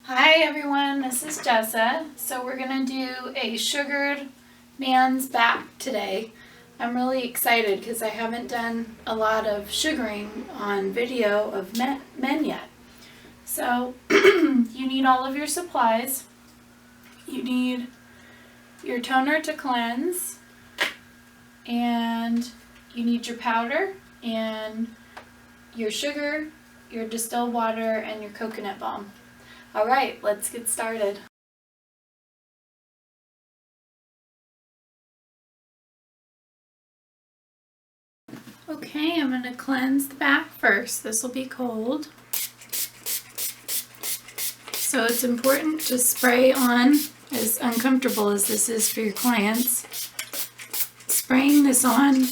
Hi everyone, this is Jessa. So we're going to do a sugared man's back today. I'm really excited because I haven't done a lot of sugaring on video of men yet. So you need all of your supplies. You need your toner to cleanse, and you need your powder and your sugar, your distilled water, and your coconut balm. Alright, let's get started. Okay, I'm going to cleanse the back first. This will be cold. So it's important to spray on, as uncomfortable as this is for your clients. Spraying this on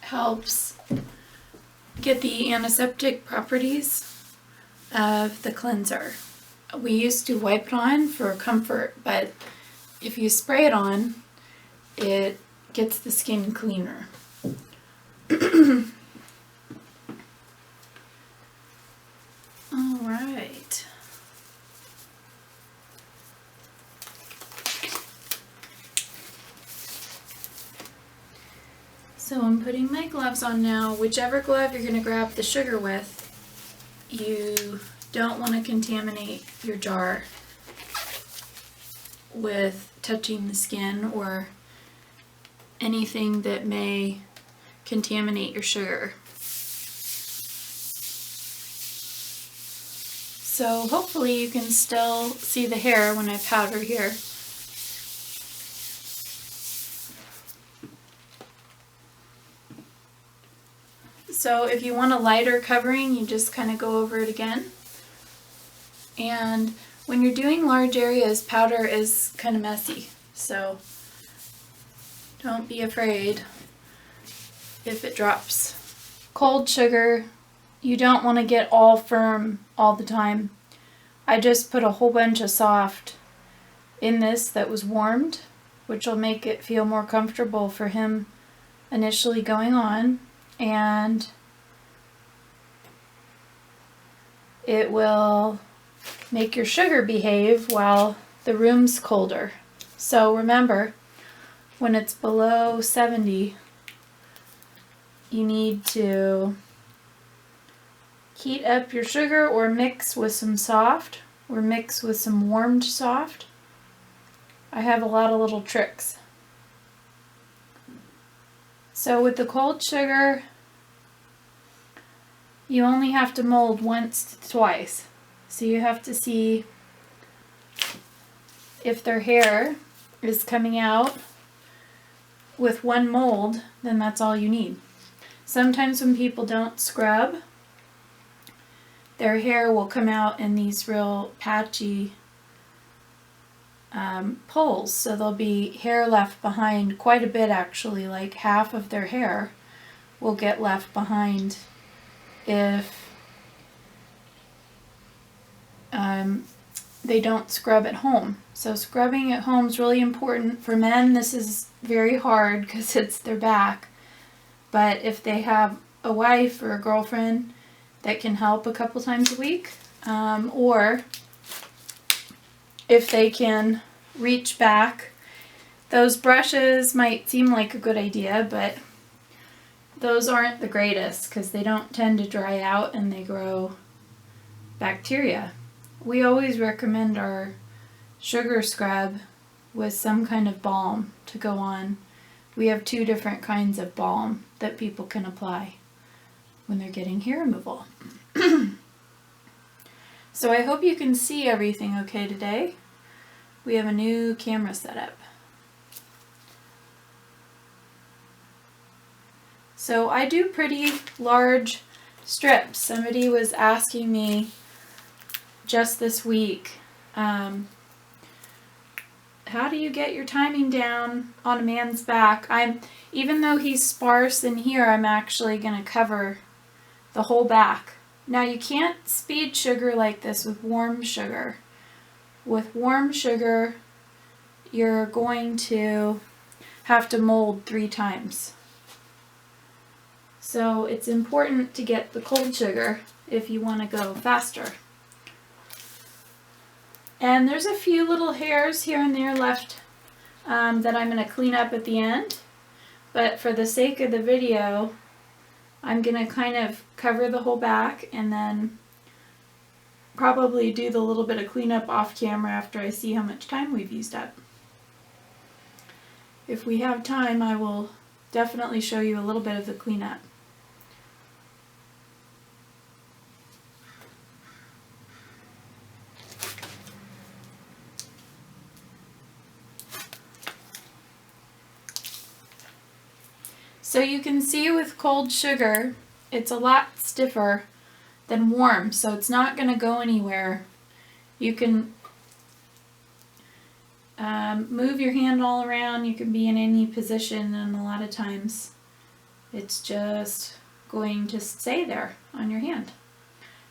helps get the antiseptic properties of the cleanser. We used to wipe it on for comfort, but if you spray it on, it gets the skin cleaner. Alright. So I'm putting my gloves on now. Whichever glove you're going to grab the sugar with, you don't want to contaminate your jar with touching the skin or anything that may contaminate your sugar. So hopefully you can still see the hair when I powder here. So if you want a lighter covering, you just kind of go over it again. And when you're doing large areas, powder is kind of messy, so don't be afraid if it drops. Cold sugar, you don't want to get all firm all the time. I just put a whole bunch of soft in this that was warmed, which will make it feel more comfortable for him initially going on, and it will make your sugar behave while the room's colder. So remember, when it's below 70, you need to heat up your sugar or mix with some soft or mix with some warmed soft. I have a lot of little tricks. So with the cold sugar, you only have to mold once to twice. So you have to see if their hair is coming out with one mold, then that's all you need. Sometimes when people don't scrub, their hair will come out in these real patchy pulls. So there'll be hair left behind, quite a bit actually, like half of their hair will get left behind if they don't scrub at home. So scrubbing at home is really important. For men, this is very hard because it's their back. But if they have a wife or a girlfriend that can help a couple times a week, or if they can reach back, those brushes might seem like a good idea, but those aren't the greatest because they don't tend to dry out and they grow bacteria. We always recommend our sugar scrub with some kind of balm to go on. We have 2 different kinds of balm that people can apply when they're getting hair removal. So I hope you can see everything okay today. We have a new camera setup. So I do pretty large strips. Somebody was asking me just this week, how do you get your timing down on a man's back? Even though he's sparse in here, I'm actually going to cover the whole back. Now you can't speed sugar like this with warm sugar. With warm sugar, you're going to have to mold 3 times. So it's important to get the cold sugar if you want to go faster. And there's a few little hairs here and there left that I'm going to clean up at the end. But for the sake of the video, I'm going to kind of cover the whole back and then probably do the little bit of cleanup off camera after I see how much time we've used up. If we have time, I will definitely show you a little bit of the cleanup. So you can see with cold sugar, it's a lot stiffer than warm, so it's not going to go anywhere. You can move your hand all around, you can be in any position, and a lot of times it's just going to stay there on your hand.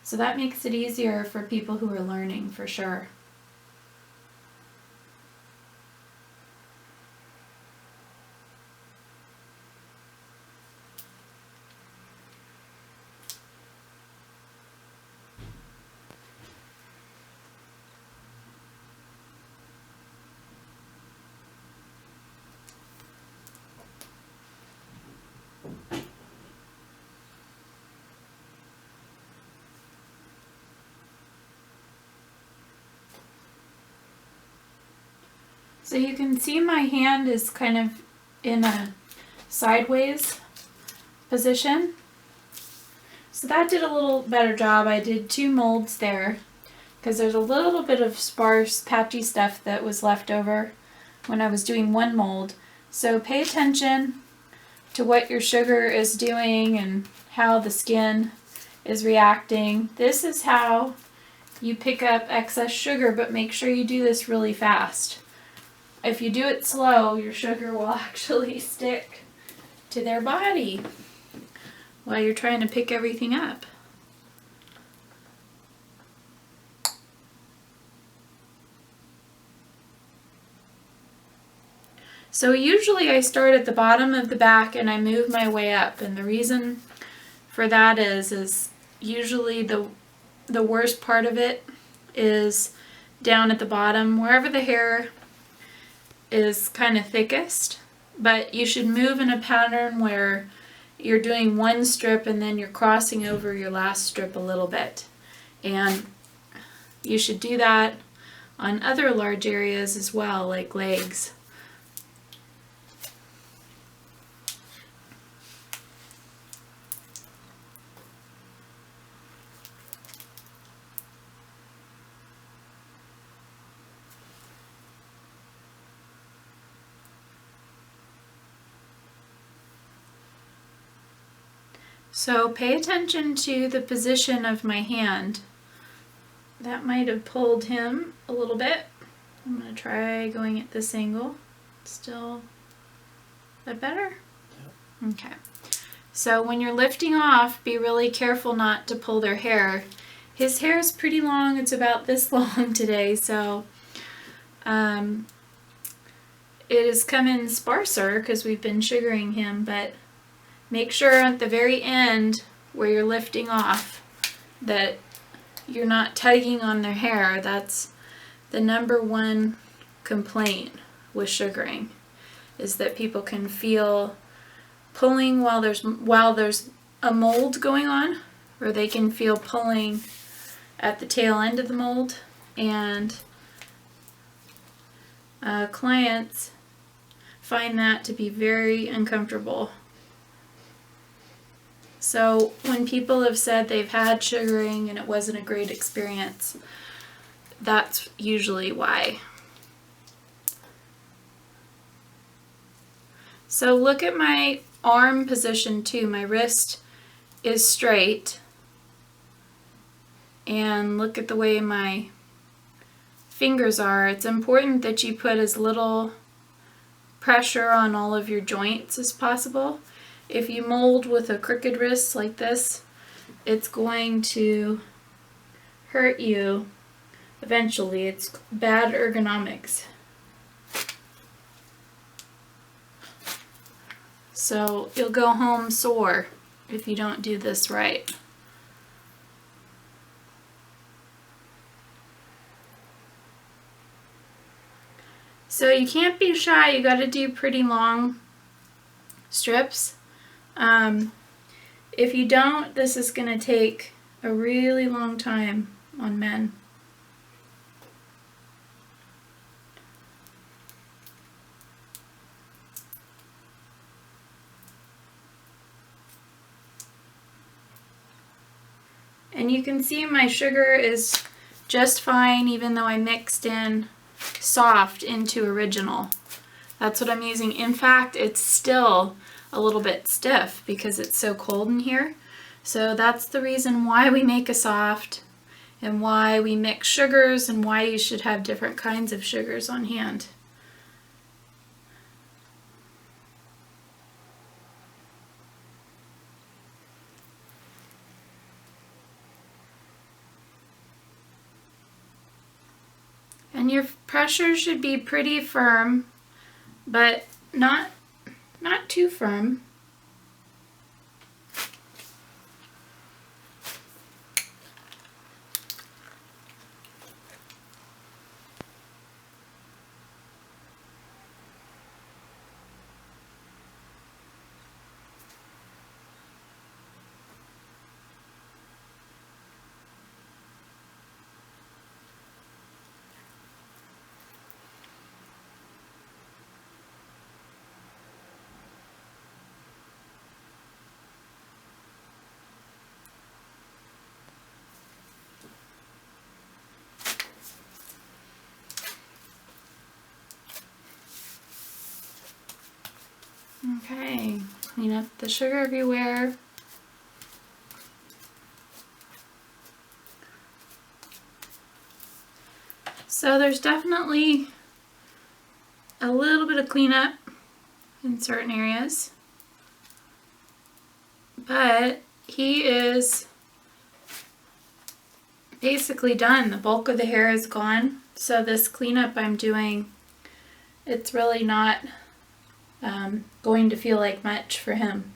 So that makes it easier for people who are learning, for sure. So you can see my hand is kind of in a sideways position. So that did a little better job. I did 2 molds there because there's a little bit of sparse, patchy stuff that was left over when I was doing 1 mold. So pay attention to what your sugar is doing and how the skin is reacting. This is how you pick up excess sugar, but make sure you do this really fast. If you do it slow, your sugar will actually stick to their body while you're trying to pick everything up. So usually I start at the bottom of the back and I move my way up, and the reason for that is usually the worst part of it is down at the bottom, wherever the hair is kind of thickest. But you should move in a pattern where you're doing 1 strip and then you're crossing over your last strip a little bit. And you should do that on other large areas as well, like legs. So pay attention to the position of my hand. That might have pulled him a little bit. I'm going to try going at this angle. Still, is that better? Yeah. Okay. So when you're lifting off, be really careful not to pull their hair. His hair is pretty long. It's about this long today, so it has come in sparser because we've been sugaring him, but make sure at the very end where you're lifting off that you're not tugging on their hair. That's the #1 complaint with sugaring, is that people can feel pulling while there's a mold going on, or they can feel pulling at the tail end of the mold, and clients find that to be very uncomfortable. So when people have said they've had sugaring and it wasn't a great experience, that's usually why. So look at my arm position too. My wrist is straight, and look at the way my fingers are. It's important that you put as little pressure on all of your joints as possible. If you mold with a crooked wrist like this, it's going to hurt you eventually. It's bad ergonomics. So you'll go home sore if you don't do this right. So you can't be shy, you gotta do pretty long strips. If you don't, this is gonna take a really long time on men. And you can see my sugar is just fine, even though I mixed in soft into original. That's what I'm using. In fact, it's still a little bit stiff because it's so cold in here. So that's the reason why we make a soft and why we mix sugars and why you should have different kinds of sugars on hand. And your pressure should be pretty firm, but not too firm. Okay, clean up the sugar everywhere. So there's definitely a little bit of cleanup in certain areas, but he is basically done. The bulk of the hair is gone. So this cleanup I'm doing, it's really not going to feel like much for him.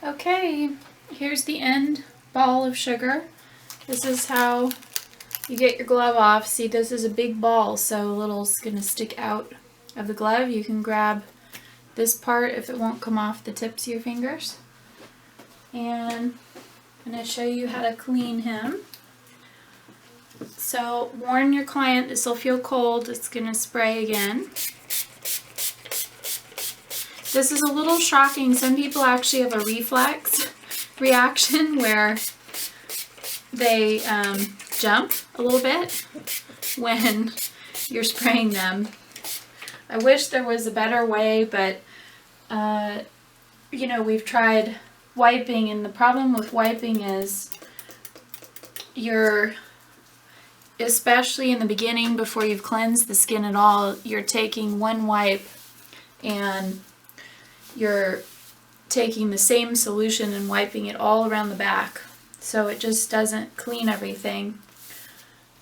Okay, here's the end ball of sugar. This is how you get your glove off. See, this is a big ball, so a little's gonna stick out of the glove. You can grab this part if it won't come off the tips of your fingers. And I'm gonna show you how to clean him. So warn your client, this will feel cold. It's gonna spray again. This is a little shocking. Some people actually have a reflex reaction where they jump a little bit when you're spraying them. I wish there was a better way, but you know, we've tried wiping, and the problem with wiping is especially in the beginning before you've cleansed the skin at all, you're taking one wipe and you're taking the same solution and wiping it all around the back. So it just doesn't clean everything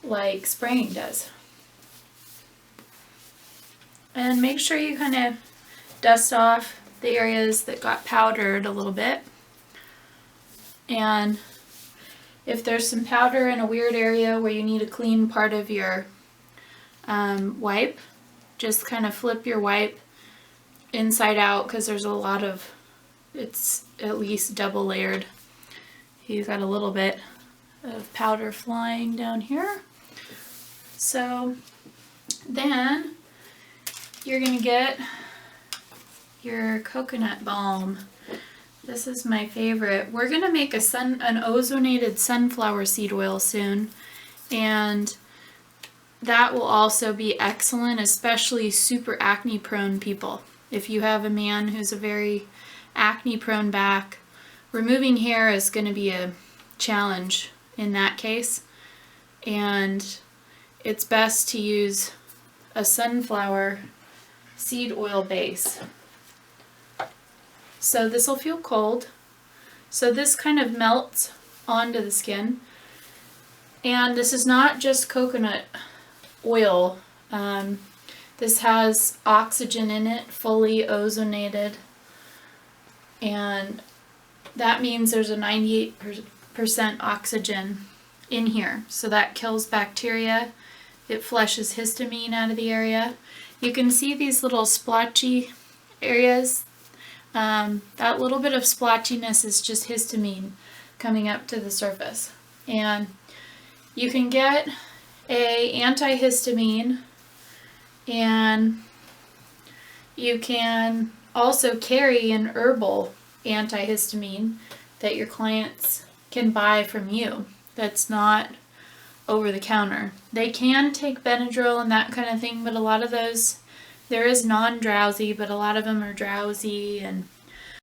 like spraying does. And make sure you kind of dust off the areas that got powdered a little bit. And if there's some powder in a weird area where you need a clean part of your wipe, just kind of flip your wipe inside out, because there's a lot of, it's at least double layered. He's got a little bit of powder flying down here. So then you're going to get your coconut balm. This is my favorite. We're gonna make an ozonated sunflower seed oil soon, and that will also be excellent, especially super acne prone people. If you have a man who's a very acne prone back, removing hair is going to be a challenge in that case, and it's best to use a sunflower seed oil base. So this will feel cold. So this kind of melts onto the skin. And this is not just coconut oil. This has oxygen in it, fully ozonated. And that means there's a 98% oxygen in here. So that kills bacteria. It flushes histamine out of the area. You can see these little splotchy areas. That little bit of splotchiness is just histamine coming up to the surface. And you can get a antihistamine, and you can also carry an herbal antihistamine that your clients can buy from you that's not over the counter. They can take Benadryl and that kind of thing, but a lot of those, there is non-drowsy, but a lot of them are drowsy, and